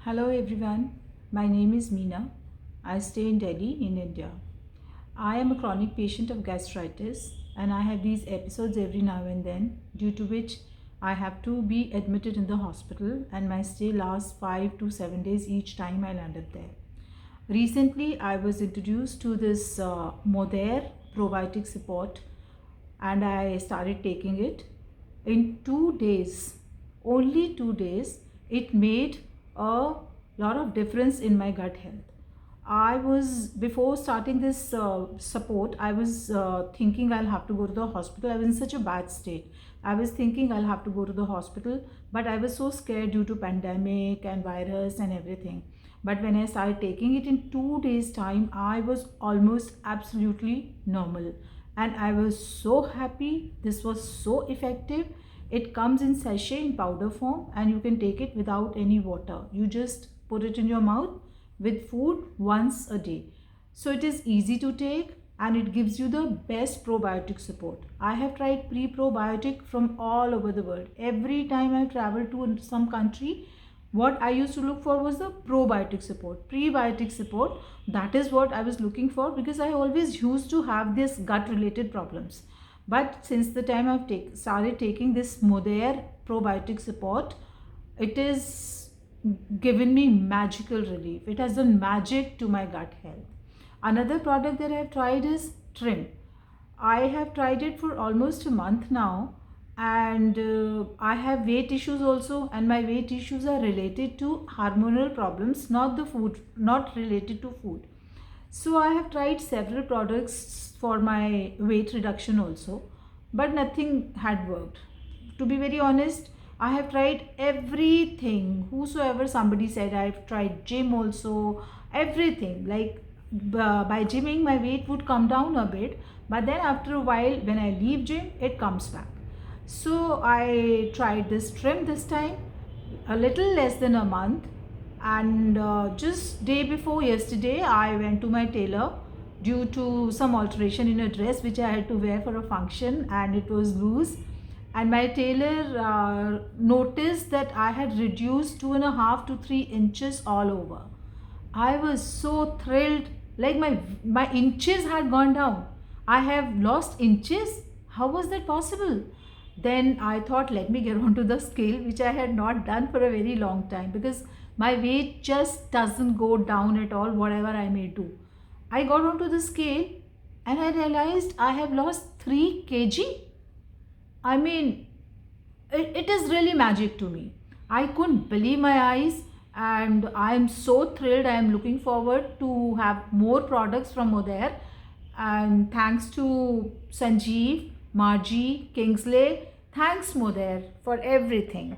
Hello everyone, my name is Meena. I stay in Delhi in India. I am a chronic patient of gastritis and I have these episodes every now and then, due to which I have to be admitted in the hospital and my stay lasts 5 to 7 days each time I landed there. Recently I was introduced to this Modair probiotic support and I started taking it. In 2 days, only 2 days, it made a lot of difference in my gut health. I was, before starting this support, I was thinking I'll have to go to the hospital. I was in such a bad state. I was thinking I'll have to go to the hospital, but I was so scared due to pandemic and virus and everything. But when I started taking it in 2 days time, I was almost absolutely normal. And I was so happy. This was so effective. It comes in sachet in powder form and you can take it without any water. You just put it in your mouth with food once a day. So it is easy to take and it gives you the best probiotic support. I have tried pre-probiotic from all over the world. Every time I travel to some country, what I used to look for was the probiotic support. Prebiotic support, that is what I was looking for, because I always used to have this gut related problems. But since the time I've started taking this Modair probiotic support, it is given me magical relief. It has done magic to my gut health. Another product that I have tried is Trim. I have tried it for almost a month now, and I have weight issues also, and my weight issues are related to hormonal problems, not the food, not related to food. So I have tried several products for my weight reduction also, but nothing had worked. To be very honest, I have tried everything. Whosoever somebody said, I've tried gym also, everything. Like by gymming, my weight would come down a bit, but then after a while, when I leave gym, it comes back. So I tried this Trim this time, a little less than a month, and just day before yesterday I went to my tailor due to some alteration in a dress which I had to wear for a function and it was loose, and my tailor noticed that I had reduced 2.5 to 3 inches all over. I was so thrilled, like my inches had gone down. I have lost inches. How was that possible? Then I thought, let me get onto the scale, which I had not done for a very long time, because my weight just doesn't go down at all, whatever I may do. I got onto the scale and I realized I have lost 3 kg. I mean, it is really magic to me. I couldn't believe my eyes and I am so thrilled. I am looking forward to have more products from Modair, and thanks to Sanjeev, Margie, Kingsley, thanks Modair for everything.